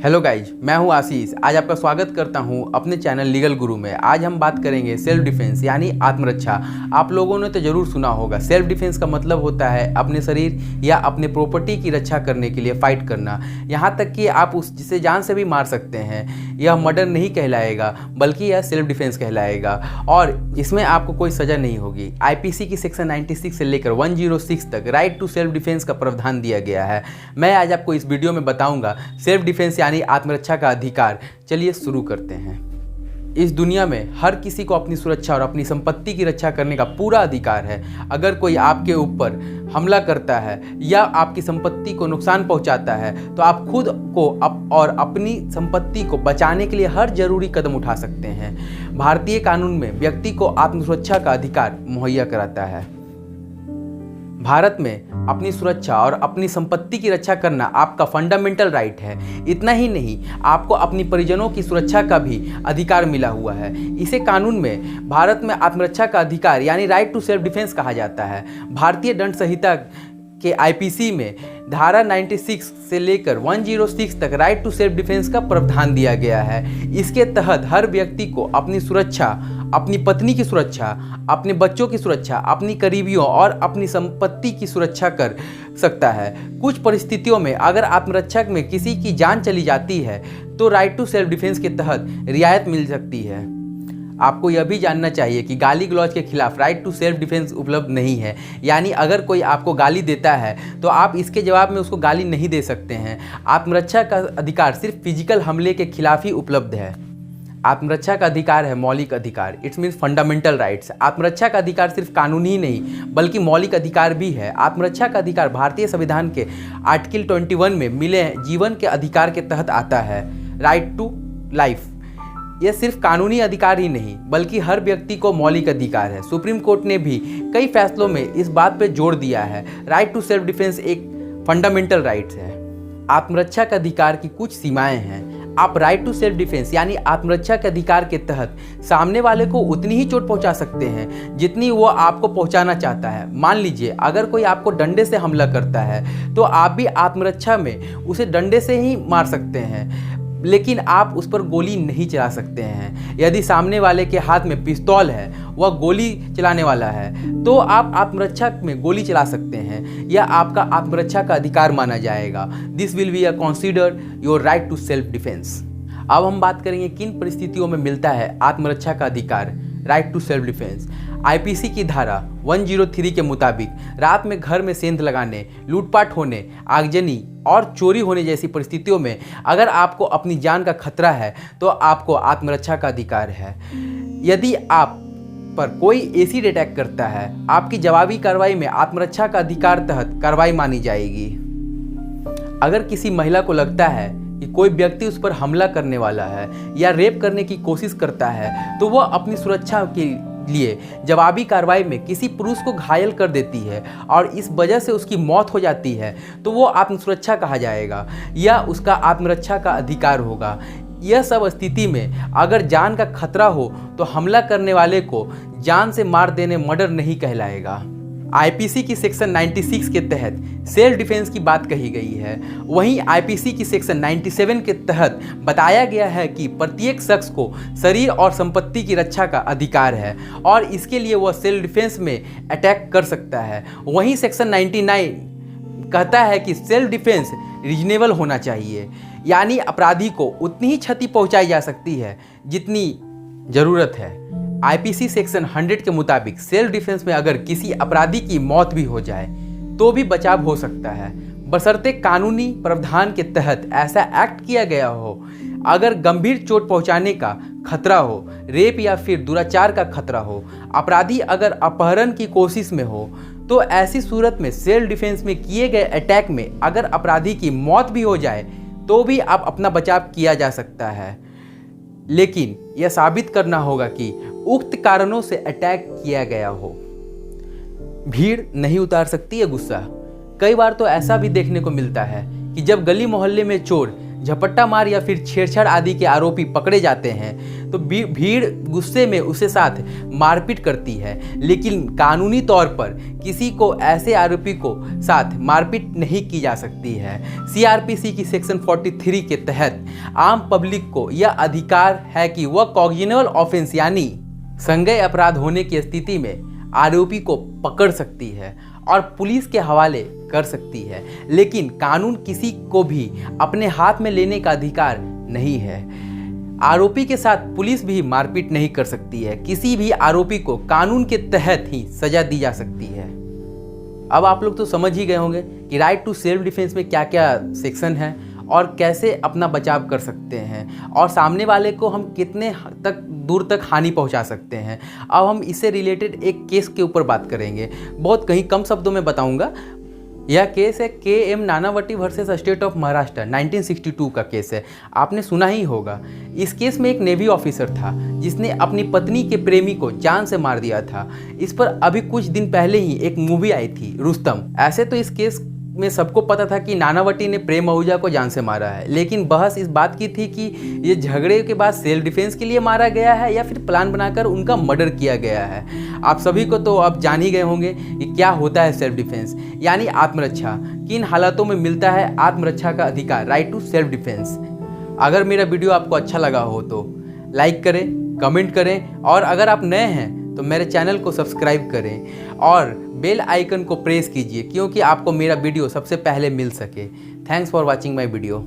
Hello guys, मैं हूं आशीष। आज आपका स्वागत करता हूं अपने चैनल लीगल गुरु में। आज हम बात करेंगे सेल्फ डिफेंस यानी आत्मरक्षा। आप लोगों ने तो ज़रूर सुना होगा। सेल्फ डिफेंस का मतलब होता है अपने शरीर या अपने प्रॉपर्टी की रक्षा करने के लिए फाइट करना। यहाँ तक कि आप उस जिसे जान से भी मार सकते हैं। यह मर्डर नहीं कहलाएगा बल्कि यह सेल्फ डिफेंस कहलाएगा और इसमें आपको कोई सज़ा नहीं होगी। आईपीसी की सेक्शन 96 से लेकर 106 तक राइट टू सेल्फ डिफेंस का प्रावधान दिया गया है। मैं आज आपको इस वीडियो में बताऊँगा सेल्फ डिफेंस आत्मरक्षा का अधिकार। चलिए शुरू करते हैं। इस दुनिया में हर किसी को अपनी सुरक्षा और अपनी संपत्ति की रक्षा करने का पूरा अधिकार है। अगर कोई आपके ऊपर हमला करता है या आपकी संपत्ति को नुकसान पहुंचाता है तो आप खुद को और अपनी संपत्ति को बचाने के लिए हर जरूरी कदम उठा सकते हैं। भारतीय कानून में व्यक्ति को आत्मसुरक्षा का अधिकार मुहैया कराता है। भारत में अपनी सुरक्षा और अपनी संपत्ति की रक्षा करना आपका फंडामेंटल राइट है। इतना ही नहीं, आपको अपनी परिजनों की सुरक्षा का भी अधिकार मिला हुआ है। इसे कानून में भारत में आत्मरक्षा का अधिकार यानी राइट टू सेल्फ डिफेंस कहा जाता है। भारतीय दंड संहिता के आईपीसी में धारा 96 से लेकर 106 तक राइट टू सेल्फ डिफेंस का प्रावधान दिया गया है। इसके तहत हर व्यक्ति को अपनी सुरक्षा, अपनी पत्नी की सुरक्षा, अपने बच्चों की सुरक्षा, अपनी करीबियों और अपनी संपत्ति की सुरक्षा कर सकता है। कुछ परिस्थितियों में अगर आत्मरक्षा में किसी की जान चली जाती है तो राइट टू सेल्फ डिफेंस के तहत रियायत मिल सकती है। आपको यह भी जानना चाहिए कि गाली गलौज के खिलाफ राइट टू सेल्फ डिफेंस उपलब्ध नहीं है। यानी अगर कोई आपको गाली देता है तो आप इसके जवाब में उसको गाली नहीं दे सकते हैं। आत्मरक्षा का अधिकार सिर्फ फिजिकल हमले के खिलाफ ही उपलब्ध है। आत्मरक्षा का अधिकार है मौलिक अधिकार, इट्स मीन्स फंडामेंटल राइट्स। आत्मरक्षा का अधिकार सिर्फ कानूनी ही नहीं बल्कि मौलिक अधिकार भी है। आत्मरक्षा का अधिकार भारतीय संविधान के आर्टिकल 21 में मिले जीवन के अधिकार के तहत आता है। राइट टू लाइफ, यह सिर्फ कानूनी अधिकार ही नहीं बल्कि हर व्यक्ति को मौलिक अधिकार है। सुप्रीम कोर्ट ने भी कई फैसलों में इस बात पर जोर दिया है। राइट टू सेल्फ डिफेंस एक फंडामेंटल राइट्स है। आत्मरक्षा के अधिकार की कुछ सीमाएं हैं। आप राइट टू सेल्फ डिफेंस यानी आत्मरक्षा के अधिकार के तहत सामने वाले को उतनी ही चोट पहुंचा सकते हैं जितनी वो आपको पहुंचाना चाहता है। मान लीजिए अगर कोई आपको डंडे से हमला करता है तो आप भी आत्मरक्षा में उसे डंडे से ही मार सकते हैं, लेकिन आप उस पर गोली नहीं चला सकते हैं। यदि सामने वाले के हाथ में पिस्तौल है, वह गोली चलाने वाला है, तो आप आत्मरक्षा में गोली चला सकते हैं। यह आपका आत्मरक्षा का अधिकार माना जाएगा। This will be considered your right to self defence. अब हम बात करेंगे किन परिस्थितियों में मिलता है आत्मरक्षा का अधिकार, right to self defence. IPC की धारा 103 के मुताबिक रात में घर में सेंध लगाने, लूटपाट होने, आगजनी और चोरी होने जैसी परिस्थितियों में अगर आपको अपनी जान का खतरा है तो आपको आत्मरक्षा का अधिकार है। यदि आप पर कोई एसिड अटैक करता है, आपकी जवाबी कार्रवाई में आत्मरक्षा का अधिकार तहत कार्रवाई मानी जाएगी। अगर किसी महिला को लगता है कि कोई व्यक्ति उस पर हमला करने वाला है या रेप करने की कोशिश करता है तो वह अपनी सुरक्षा के लिए जवाबी कार्रवाई में किसी पुरुष को घायल कर देती है और इस वजह से उसकी मौत हो जाती है तो वो आत्मसुरक्षा कहा जाएगा या उसका आत्मरक्षा का अधिकार होगा। यह सब स्थिति में अगर जान का खतरा हो तो हमला करने वाले को जान से मार देने मर्डर नहीं कहलाएगा। आईपीसी की सेक्शन 96 के तहत सेल्फ डिफेंस की बात कही गई है। वहीं आईपीसी की सेक्शन 97 के तहत बताया गया है कि प्रत्येक शख्स को शरीर और संपत्ति की रक्षा का अधिकार है और इसके लिए वह सेल्फ डिफेंस में अटैक कर सकता है। वहीं सेक्शन 99 कहता है कि सेल्फ डिफेंस रीजनेबल होना चाहिए, यानी अपराधी को उतनी ही क्षति पहुंचाई जा सकती है जितनी ज़रूरत है। आईपीसी सेक्शन 100 के मुताबिक सेल्फ डिफेंस में अगर किसी अपराधी की मौत भी हो जाए तो भी बचाव हो सकता है, बशर्ते कानूनी प्रावधान के तहत ऐसा एक्ट किया गया हो। अगर गंभीर चोट पहुंचाने का खतरा हो, रेप या फिर दुराचार का खतरा हो, अपराधी अगर अपहरण की कोशिश में हो, तो ऐसी सूरत में सेल्फ डिफेंस में किए गए अटैक में अगर अपराधी की मौत भी हो जाए तो भी आप अपना बचाव किया जा सकता है। लेकिन यह साबित करना होगा कि उक्त कारणों से अटैक किया गया हो। भीड़ नहीं उतार सकती है गुस्सा। कई बार तो ऐसा भी देखने को मिलता है कि जब गली मोहल्ले में चोर झपट्टा मार या फिर छेड़छाड़ आदि के आरोपी पकड़े जाते हैं तो भीड़ गुस्से में उसके साथ मारपीट करती है, लेकिन कानूनी तौर पर किसी को ऐसे आरोपी को साथ मारपीट नहीं की जा सकती है। CRPC की सेक्शन 43 के तहत आम पब्लिक को यह अधिकार है कि वह कॉग्निजेबल ऑफेंस यानी संज्ञेय अपराध होने की स्थिति में आरोपी को पकड़ सकती है और पुलिस के हवाले कर सकती है, लेकिन कानून किसी को भी अपने हाथ में लेने का अधिकार नहीं है। आरोपी के साथ पुलिस भी मारपीट नहीं कर सकती है। किसी भी आरोपी को कानून के तहत ही सजा दी जा सकती है। अब आप लोग तो समझ ही गए होंगे कि राइट टू सेल्फ डिफेंस में क्या क्या सेक्शन है और कैसे अपना बचाव कर सकते हैं और सामने वाले को हम कितने दूर तक हानि पहुंचा सकते हैं। अब हम इससे रिलेटेड एक केस के ऊपर बात करेंगे, बहुत कहीं कम शब्दों में बताऊंगा। यह केस है KM Nanavati versus state of Maharashtra 1962 का केस है, आपने सुना ही होगा। इस केस में एक नेवी ऑफिसर था जिसने अपनी पत्नी के प्रेमी को जान से मार दिया था। इस पर अभी कुछ दिन पहले ही एक मूवी आई थी रुस्तम। ऐसे तो इस केस में सबको पता था कि नानावटी ने प्रेम आहूजा को जान से मारा है, लेकिन बहस इस बात की थी कि ये झगड़े के बाद सेल्फ डिफेंस के लिए मारा गया है या फिर प्लान बनाकर उनका मर्डर किया गया है। आप सभी को तो अब जान ही गए होंगे कि क्या होता है सेल्फ डिफेंस यानी आत्मरक्षा, किन हालातों में मिलता है आत्मरक्षा का अधिकार, राइट टू सेल्फ डिफेंस। अगर मेरा वीडियो आपको अच्छा लगा हो तो लाइक करें, कमेंट करें और अगर आप नए हैं तो मेरे चैनल को सब्सक्राइब करें और बेल आइकन को प्रेस कीजिए क्योंकि आपको मेरा वीडियो सबसे पहले मिल सके। Thanks for watching my video.